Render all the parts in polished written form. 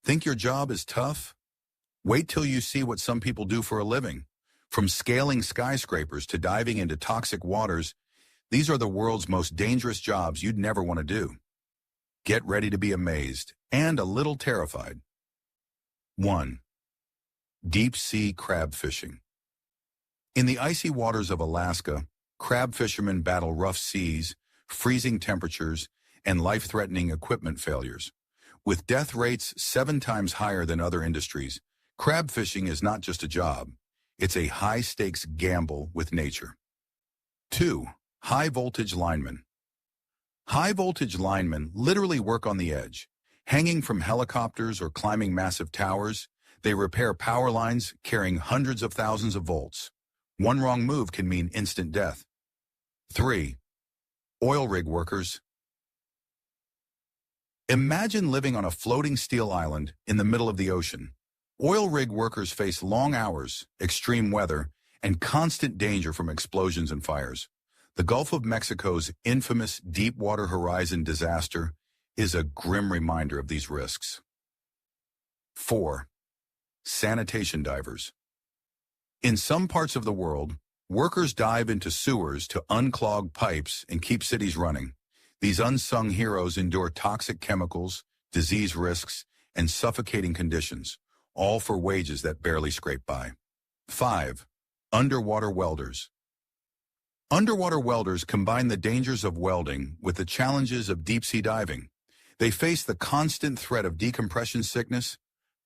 Think your job is tough? Wait till you see what some people do for a living. From scaling skyscrapers to diving into toxic waters, these are the world's most dangerous jobs you'd never want to do. Get ready to be amazed and a little terrified. 1. Deep sea crab fishing. In the icy waters of Alaska, crab fishermen battle rough seas, freezing temperatures, and life-threatening equipment failures. With death rates 7 times higher than other industries, crab fishing is not just a job. It's a high-stakes gamble with nature. 2. High-voltage linemen. High-voltage linemen literally work on the edge. Hanging from helicopters or climbing massive towers, they repair power lines carrying hundreds of thousands of volts. One wrong move can mean instant death. 3. Oil rig workers. Imagine living on a floating steel island in the middle of the ocean. Oil rig workers face long hours, extreme weather, and constant danger from explosions and fires. The Gulf of Mexico's infamous Deepwater Horizon disaster is a grim reminder of these risks. 4. Sanitation divers. In some parts of the world, workers dive into sewers to unclog pipes and keep cities running. These unsung heroes endure toxic chemicals, disease risks, and suffocating conditions, all for wages that barely scrape by. 5. Underwater welders. Underwater welders combine the dangers of welding with the challenges of deep-sea diving. They face the constant threat of decompression sickness,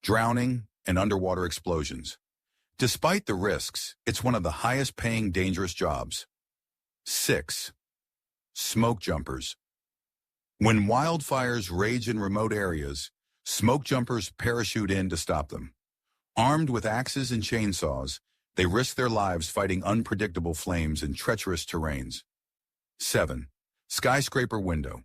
drowning, and underwater explosions. Despite the risks, it's one of the highest-paying dangerous jobs. 6. Smoke jumpers. When wildfires rage in remote areas, smoke jumpers parachute in to stop them. Armed with axes and chainsaws, they risk their lives fighting unpredictable flames in treacherous terrains. 7. Skyscraper window.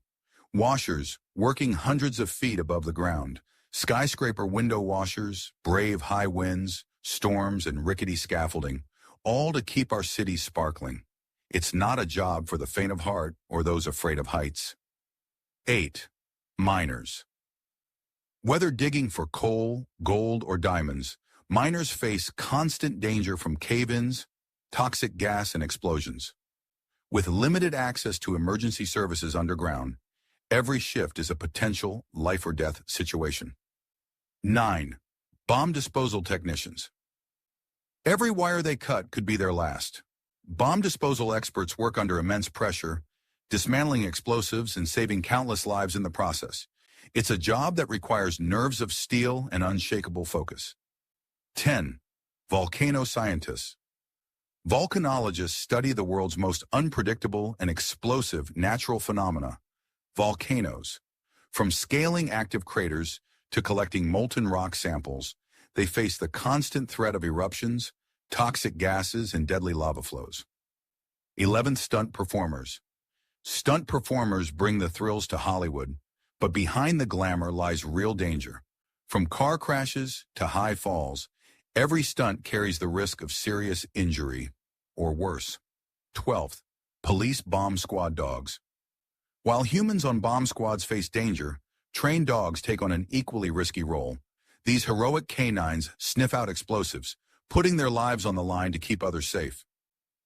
Washers, working hundreds of feet above the ground. Skyscraper window washers brave high winds, storms, and rickety scaffolding, all to keep our cities sparkling. It's not a job for the faint of heart or those afraid of heights. 8. Miners. Whether digging for coal, gold, or diamonds, miners face constant danger from cave-ins, toxic gas, and explosions. With limited access to emergency services underground, every shift is a potential life-or-death situation. 9. Bomb disposal technicians. Every wire they cut could be their last. Bomb disposal experts work under immense pressure, dismantling explosives and saving countless lives in the process. It's a job that requires nerves of steel and unshakable focus. 10. Volcano scientists. Volcanologists study the world's most unpredictable and explosive natural phenomena, volcanoes. From scaling active craters to collecting molten rock samples, they face the constant threat of eruptions, toxic gases, and deadly lava flows. 11. Stunt performers. Stunt performers bring the thrills to Hollywood, but behind the glamour lies real danger. From car crashes to high falls, every stunt carries the risk of serious injury, or worse. 12. Police bomb squad dogs. While humans on bomb squads face danger, trained dogs take on an equally risky role. These heroic canines sniff out explosives, putting their lives on the line to keep others safe.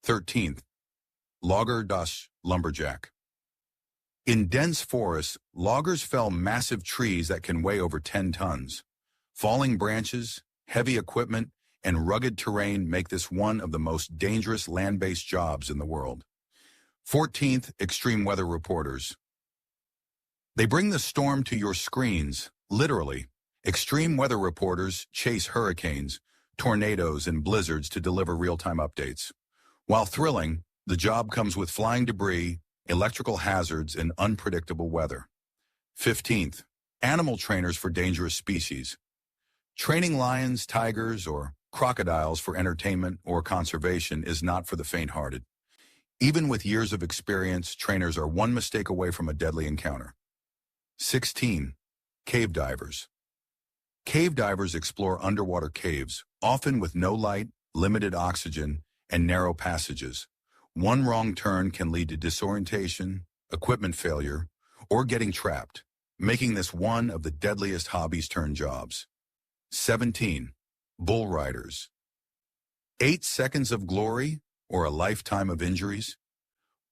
13th. Logger/lumberjack. In dense forests, loggers fell massive trees that can weigh over 10 tons. Falling branches, heavy equipment, and rugged terrain make this one of the most dangerous land-based jobs in the world. 14th. Extreme weather reporters. They bring the storm to your screens, literally. Extreme weather reporters chase hurricanes, tornadoes, and blizzards to deliver real-time updates. While thrilling, the job comes with flying debris, electrical hazards, and unpredictable weather. 15th. Animal trainers for dangerous species. Training lions, tigers, or crocodiles for entertainment or conservation is not for the faint-hearted. Even with years of experience, trainers are one mistake away from a deadly encounter. 16. Cave divers. Cave divers explore underwater caves, often with no light, limited oxygen, and narrow passages. One wrong turn can lead to disorientation, equipment failure, or getting trapped. making this one of the deadliest hobbies turned jobs. 17. Bull riders. 8 seconds of glory or a lifetime of injuries?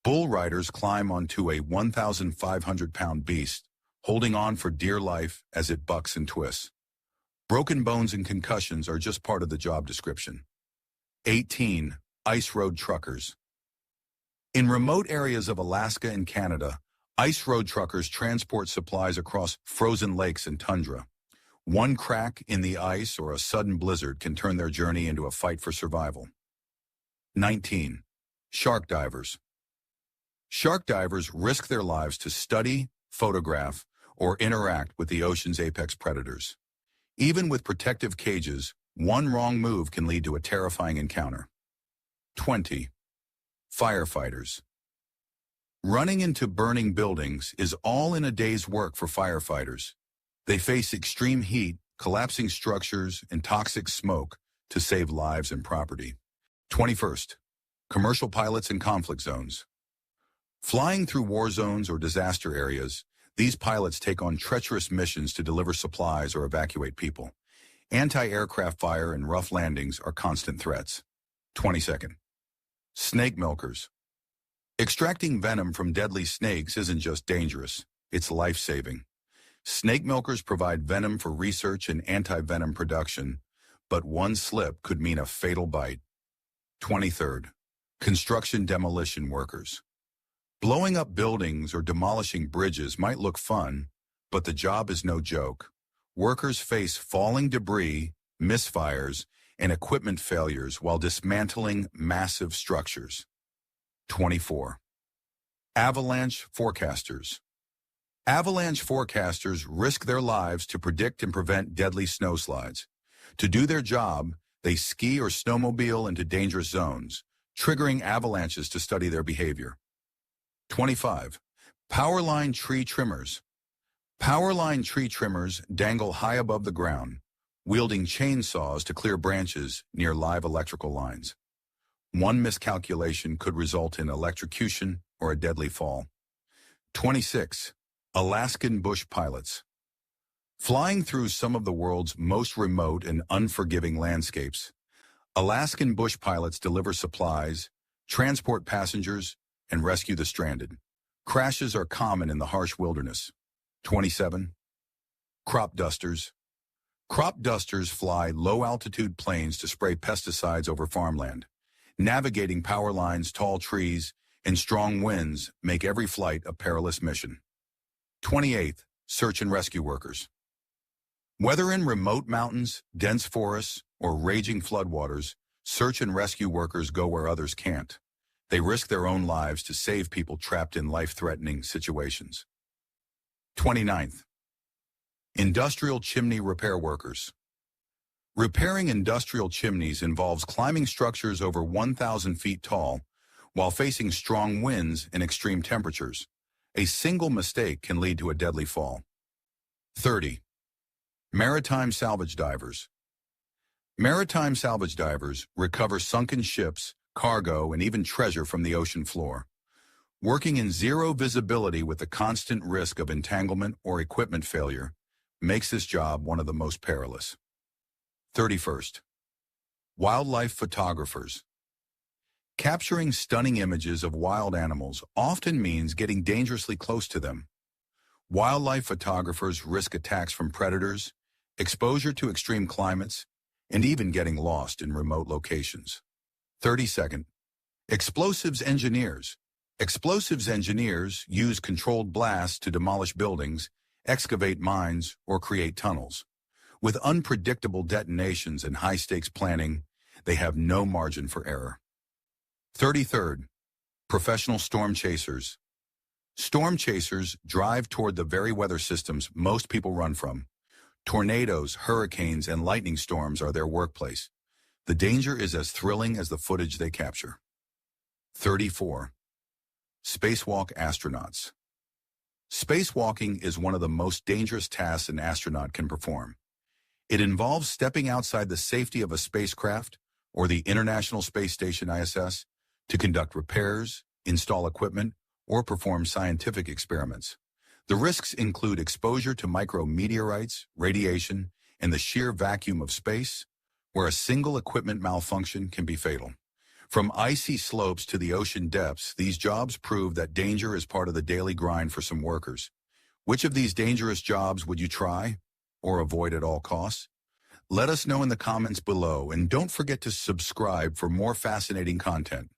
Bull riders climb onto a 1,500-pound beast, holding on for dear life as it bucks and twists. Broken bones and concussions are just part of the job description. 18. Ice road truckers. In remote areas of Alaska and Canada, ice road truckers transport supplies across frozen lakes and tundra. One crack in the ice or a sudden blizzard can turn their journey into a fight for survival. 19. Shark divers. Shark divers risk their lives to study, photograph, or interact with the ocean's apex predators. Even with protective cages, one wrong move can lead to a terrifying encounter. 20. Firefighters. Running into burning buildings is all in a day's work for firefighters. They face extreme heat, collapsing structures, and toxic smoke to save lives and property. 21st. Commercial pilots in conflict zones. Flying through war zones or disaster areas, these pilots take on treacherous missions to deliver supplies or evacuate people. Anti-aircraft fire and rough landings are constant threats. 22nd. Snake milkers. Extracting venom from deadly snakes isn't just dangerous, it's life-saving. Snake milkers provide venom for research and anti-venom production, but one slip could mean a fatal bite. 23rd. Construction demolition workers. Blowing up buildings or demolishing bridges might look fun, but the job is no joke. Workers face falling debris, misfires, and equipment failures while dismantling massive structures. 24. Avalanche forecasters. Avalanche forecasters risk their lives to predict and prevent deadly snowslides. To do their job, they ski or snowmobile into dangerous zones, triggering avalanches to study their behavior. 25. Powerline tree trimmers. Powerline tree trimmers dangle high above the ground, wielding chainsaws to clear branches near live electrical lines. One miscalculation could result in electrocution or a deadly fall. 26. Alaskan bush pilots. Flying through some of the world's most remote and unforgiving landscapes, Alaskan bush pilots deliver supplies, transport passengers, and rescue the stranded. Crashes are common in the harsh wilderness. 27. Crop dusters. Crop dusters fly low-altitude planes to spray pesticides over farmland. Navigating power lines, tall trees, and strong winds make every flight a perilous mission. 28. Search and rescue workers. Whether in remote mountains, dense forests, or raging floodwaters, search and rescue workers go where others can't. They risk their own lives to save people trapped in life-threatening situations. 29th. Industrial chimney repair workers. Repairing industrial chimneys involves climbing structures over 1,000 feet tall while facing strong winds and extreme temperatures. A single mistake can lead to a deadly fall. 30. Maritime salvage divers. Maritime salvage divers recover sunken ships, cargo, and even treasure from the ocean floor. Working in zero visibility with the constant risk of entanglement or equipment failure makes this job one of the most perilous. 31st. Wildlife photographers. Capturing stunning images of wild animals often means getting dangerously close to them. Wildlife photographers risk attacks from predators, exposure to extreme climates, and even getting lost in remote locations. 32nd. Explosives engineers. Explosives engineers use controlled blasts to demolish buildings, excavate mines, or create tunnels. With unpredictable detonations and high-stakes planning, they have no margin for error. 33rd. Professional storm chasers. Storm chasers drive toward the very weather systems most people run from. Tornadoes, hurricanes, and lightning storms are their workplace. The danger is as thrilling as the footage they capture. 34. Spacewalk astronauts. Spacewalking is one of the most dangerous tasks an astronaut can perform. It involves stepping outside the safety of a spacecraft or the International Space Station ISS to conduct repairs, install equipment, or perform scientific experiments. The risks include exposure to micrometeorites, radiation, and the sheer vacuum of space, where a single equipment malfunction can be fatal. From icy slopes to the ocean depths, these jobs prove that danger is part of the daily grind for some workers. Which of these dangerous jobs would you try or avoid at all costs? Let us know in the comments below, and don't forget to subscribe for more fascinating content.